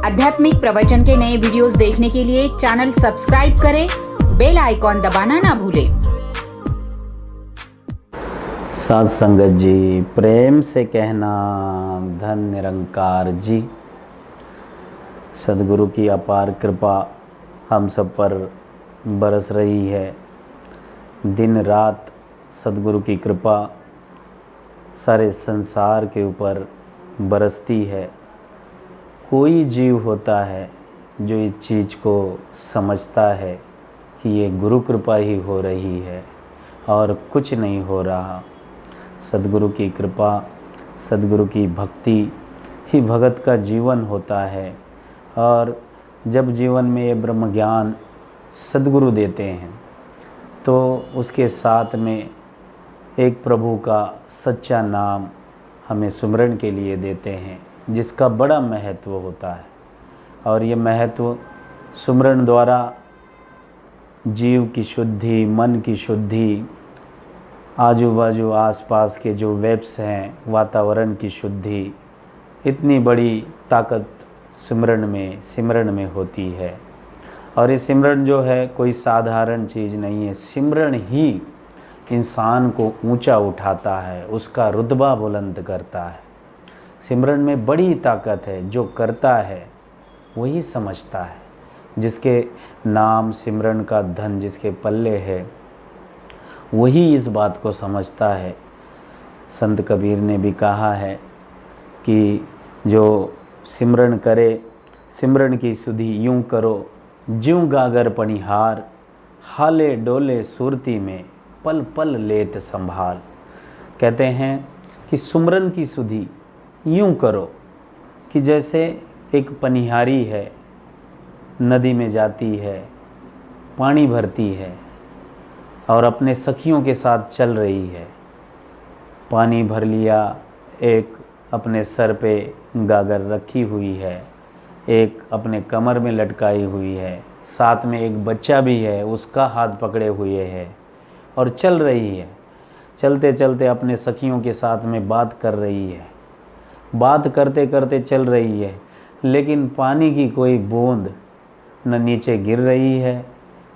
आध्यात्मिक प्रवचन के नए वीडियोस देखने के लिए चैनल सब्सक्राइब करें, बेल आइकॉन दबाना ना भूलें। साध संगत जी, प्रेम से कहना धन निरंकार जी। सद्गुरु की अपार कृपा हम सब पर बरस रही है। दिन रात सद्गुरु की कृपा सारे संसार के ऊपर बरसती है। कोई जीव होता है जो इस चीज़ को समझता है कि ये गुरु कृपा ही हो रही है और कुछ नहीं हो रहा। सद्गुरु की कृपा, सद्गुरु की भक्ति ही भगत का जीवन होता है। और जब जीवन में ये ब्रह्म ज्ञान सद्गुरु देते हैं तो उसके साथ में एक प्रभु का सच्चा नाम हमें सुमरण के लिए देते हैं, जिसका बड़ा महत्व होता है। और ये महत्व सुमरण द्वारा जीव की शुद्धि, मन की शुद्धि, आजू बाजू आसपास के जो वेब्स हैं, वातावरण की शुद्धि, इतनी बड़ी ताकत सिमरन में होती है। और ये सिमरन जो है कोई साधारण चीज़ नहीं है। सिमरन ही इंसान को ऊंचा उठाता है, उसका रुतबा बुलंद करता है। सिमरन में बड़ी ताकत है। जो करता है वही समझता है। जिसके नाम सिमरन का धन जिसके पल्ले है वही इस बात को समझता है। संत कबीर ने भी कहा है कि जो सिमरन करे, सिमरन की सुधि यूं करो, ज्यों गागर पनिहार, हाले डोले सुरती में पल पल लेत संभाल। कहते हैं कि सुमरन की सुधि यूं करो कि जैसे एक पनिहारी है, नदी में जाती है, पानी भरती है और अपने सखियों के साथ चल रही है। पानी भर लिया, एक अपने सर पे गागर रखी हुई है, एक अपने कमर में लटकाई हुई है, साथ में एक बच्चा भी है, उसका हाथ पकड़े हुए है और चल रही है। चलते चलते अपने सखियों के साथ में बात कर रही है। बात करते करते चल रही है, लेकिन पानी की कोई बूंद न नीचे गिर रही है।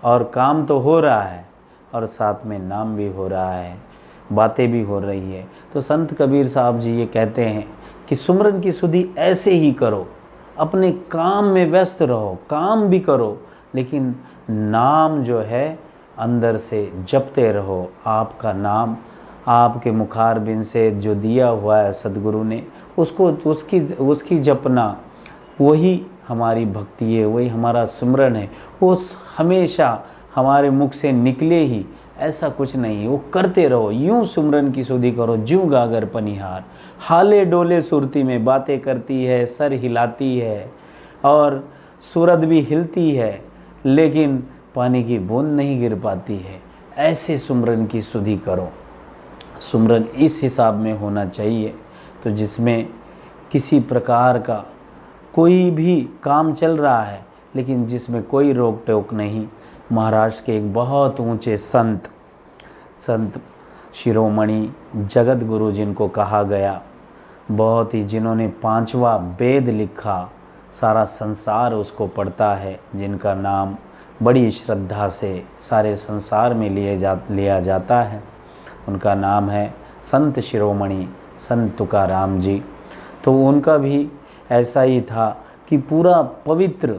और काम तो हो रहा है और साथ में नाम भी हो रहा है, बातें भी हो रही है। तो संत कबीर साहब जी ये कहते हैं कि सुमरन की सुधि ऐसे ही करो। अपने काम में व्यस्त रहो, काम भी करो, लेकिन नाम जो है अंदर से जपते रहो। आपका नाम आपके मुखारबिंद से जो दिया हुआ है सद्गुरु ने, उसको उसकी जपना, वही हमारी भक्ति है, वही हमारा सुमरन है। वो हमेशा हमारे मुख से निकले ही, ऐसा कुछ नहीं है। वो करते रहो, यूं सुमरन की सुधि करो ज्यों गागर पनिहार, हाले डोले सुरती में बातें करती है, सर हिलाती है और सूरत भी हिलती है, लेकिन पानी की बूंद नहीं गिर पाती है। ऐसे सुमरन की सुधि करो। सुमरन इस हिसाब में होना चाहिए तो जिसमें किसी प्रकार का कोई भी काम चल रहा है, लेकिन जिसमें कोई रोक टोक नहीं। महाराष्ट्र के एक बहुत ऊंचे संत शिरोमणि जगत गुरु जिनको कहा गया, बहुत ही जिन्होंने 5वां वेद लिखा, सारा संसार उसको पढ़ता है, जिनका नाम बड़ी श्रद्धा से सारे संसार में लिया जाता है, उनका नाम है संत शिरोमणि संत तुकाराम जी। तो उनका भी ऐसा ही था कि पूरा पवित्र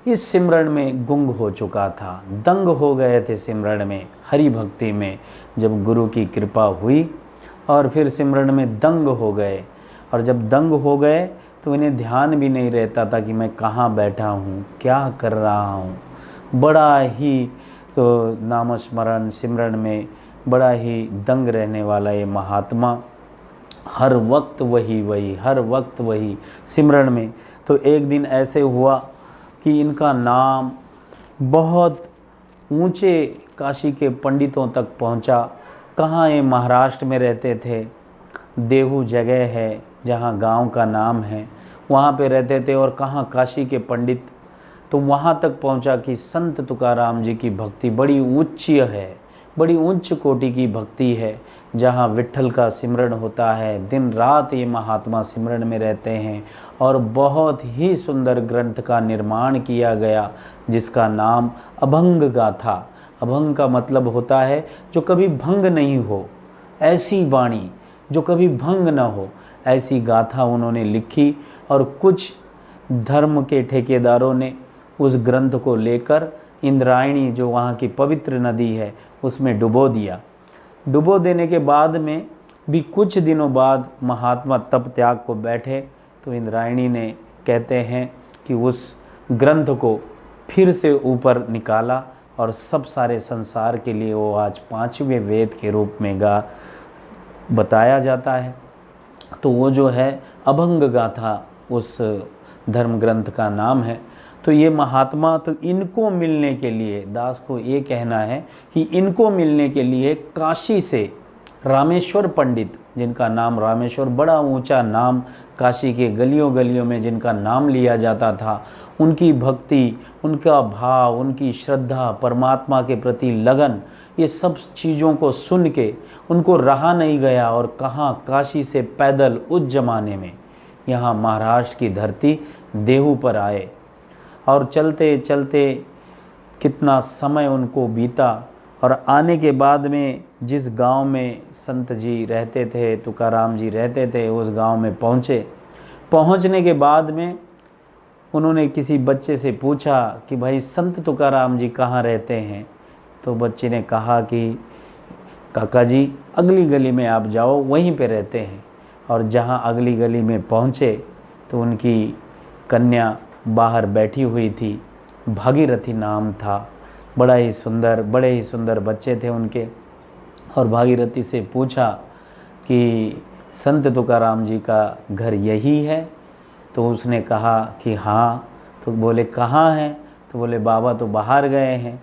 इस सिमरन में गुंग हो चुका था, दंग हो गए थे सिमरन में, हरि भक्ति में। जब गुरु की कृपा हुई और फिर सिमरन में दंग हो गए, और जब दंग हो गए तो इन्हें ध्यान भी नहीं रहता था कि मैं कहाँ बैठा हूँ, क्या कर रहा हूँ। बड़ा ही तो नामस्मरण सिमरन में बड़ा ही दंग रहने वाला ये महात्मा, हर वक्त वही सिमरन में। तो एक दिन ऐसे हुआ कि इनका नाम बहुत ऊंचे काशी के पंडितों तक पहुंचा। कहाँ ये महाराष्ट्र में रहते थे, देहू जगह है जहाँ गांव का नाम है, वहाँ पे रहते थे। और कहाँ काशी के पंडित, तो वहाँ तक पहुँचा कि संत तुकाराम जी की भक्ति बड़ी उच्च है, बड़ी उच्च कोटि की भक्ति है, जहाँ विट्ठल का सिमरन होता है। दिन रात ये महात्मा सिमरन में रहते हैं और बहुत ही सुंदर ग्रंथ का निर्माण किया गया, जिसका नाम अभंग गाथा। अभंग का मतलब होता है जो कभी भंग नहीं हो, ऐसी वाणी जो कभी भंग न हो, ऐसी गाथा उन्होंने लिखी। और कुछ धर्म के ठेकेदारों ने उस ग्रंथ को लेकर इंद्रायणी, जो वहाँ की पवित्र नदी है, उसमें डुबो दिया। डुबो देने के बाद में भी कुछ दिनों बाद महात्मा तप त्याग को बैठे तो इंद्रायणी ने, कहते हैं कि उस ग्रंथ को फिर से ऊपर निकाला और सब सारे संसार के लिए वो आज 5वें वेद के रूप में बताया जाता है। तो वो जो है अभंग गाथा उस धर्म ग्रंथ का नाम है। तो ये महात्मा, तो इनको मिलने के लिए, दास को ये कहना है कि इनको मिलने के लिए काशी से रामेश्वर पंडित, जिनका नाम रामेश्वर, बड़ा ऊंचा नाम, काशी के गलियों गलियों में जिनका नाम लिया जाता था, उनकी भक्ति, उनका भाव, उनकी श्रद्धा, परमात्मा के प्रति लगन, ये सब चीज़ों को सुन के उनको रहा नहीं गया और कहाँ काशी से पैदल उस जमाने में यहाँ महाराष्ट्र की धरती देहू पर आए। और चलते चलते कितना समय उनको बीता और आने के बाद में जिस गांव में संत जी रहते थे, तुकाराम जी रहते थे, उस गांव में पहुँचे। पहुँचने के बाद में उन्होंने किसी बच्चे से पूछा कि भाई संत तुकाराम जी कहाँ रहते हैं। तो बच्चे ने कहा कि काका जी अगली गली में आप जाओ, वहीं पे रहते हैं। और जहाँ अगली गली में पहुँचे तो उनकी कन्या बाहर बैठी हुई थी, भागीरथी नाम था, बड़े ही सुंदर बच्चे थे उनके। और भागीरथी से पूछा कि संत तुकाराम जी का घर यही है? तो उसने कहा कि हाँ। तो बोले कहाँ हैं? तो बोले बाबा तो बाहर गए हैं।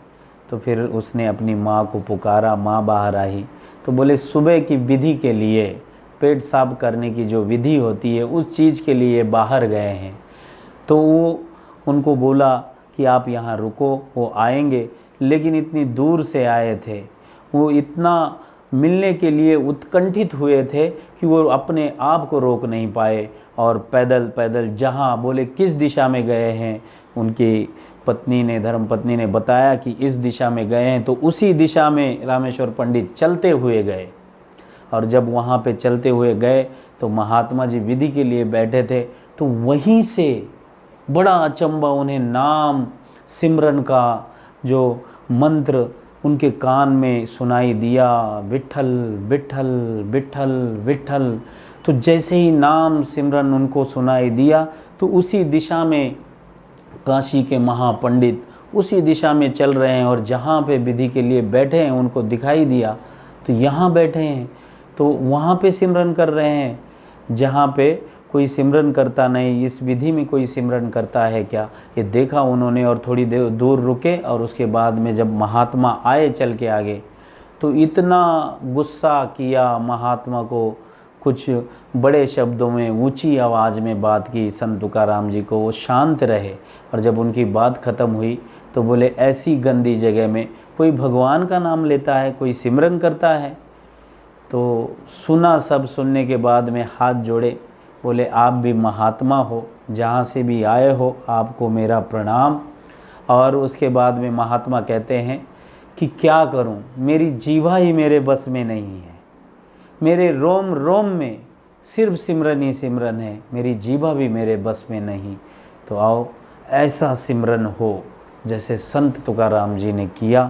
तो फिर उसने अपनी माँ को पुकारा, माँ बाहर आई। तो बोले सुबह की विधि के लिए, पेट साफ करने की जो विधि होती है, उस चीज़ के लिए बाहर गए हैं। तो वो उनको बोला कि आप यहाँ रुको, वो आएंगे। लेकिन इतनी दूर से आए थे, वो इतना मिलने के लिए उत्कंठित हुए थे कि वो अपने आप को रोक नहीं पाए और पैदल पैदल, जहाँ बोले किस दिशा में गए हैं, उनकी पत्नी ने, धर्म पत्नी ने बताया कि इस दिशा में गए हैं। तो उसी दिशा में रामेश्वर पंडित चलते हुए गए। और जब वहाँ पे चलते हुए गए तो महात्मा जी विधि के लिए बैठे थे। तो वहीं से बड़ा अचंबा उन्हें नाम सिमरन का जो मंत्र उनके कान में सुनाई दिया, विट्ठल विट्ठल विट्ठल विट्ठल। तो जैसे ही नाम सिमरन उनको सुनाई दिया तो उसी दिशा में काशी के महापंडित उसी दिशा में चल रहे हैं और जहाँ पे विधि के लिए बैठे हैं उनको दिखाई दिया तो यहाँ बैठे हैं, तो वहाँ पे सिमरन कर रहे हैं जहाँ पे कोई सिमरन करता नहीं। इस विधि में कोई सिमरन करता है क्या, ये देखा उन्होंने और थोड़ी देर दूर रुके। और उसके बाद में जब महात्मा आए चल के आगे तो इतना गुस्सा किया महात्मा को, कुछ बड़े शब्दों में ऊंची आवाज़ में बात की संत तुकाराम जी को। वो शांत रहे और जब उनकी बात ख़त्म हुई तो बोले ऐसी गंदी जगह में कोई भगवान का नाम लेता है, कोई सिमरन करता है? तो सुना, सब सुनने के बाद में हाथ जोड़े, बोले आप भी महात्मा हो, जहाँ से भी आए हो आपको मेरा प्रणाम। और उसके बाद में महात्मा कहते हैं कि क्या करूं, मेरी जीवा ही मेरे बस में नहीं है, मेरे रोम रोम में सिर्फ सिमरन ही सिमरन है, मेरी जीवा भी मेरे बस में नहीं। तो आओ ऐसा सिमरन हो जैसे संत तुकाराम जी ने किया।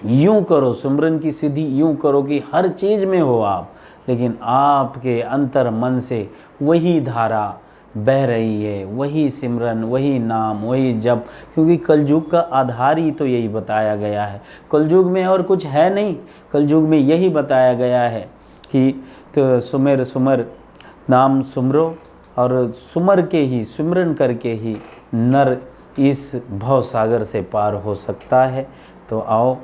यूँ करो, सिमरन की सिद्धि यूँ करो कि हर चीज़ में हो आप, लेकिन आपके अंतर मन से वही धारा बह रही है, वही सिमरन, वही नाम, वही जप। क्योंकि कलयुग का आधार ही तो यही बताया गया है। कलयुग में और कुछ है नहीं, कलयुग में यही बताया गया है कि तो सुमेर सुमर नाम सुमरो, और सुमर के ही, सिमरन करके ही नर इस भव सागर से पार हो सकता है। तो आओ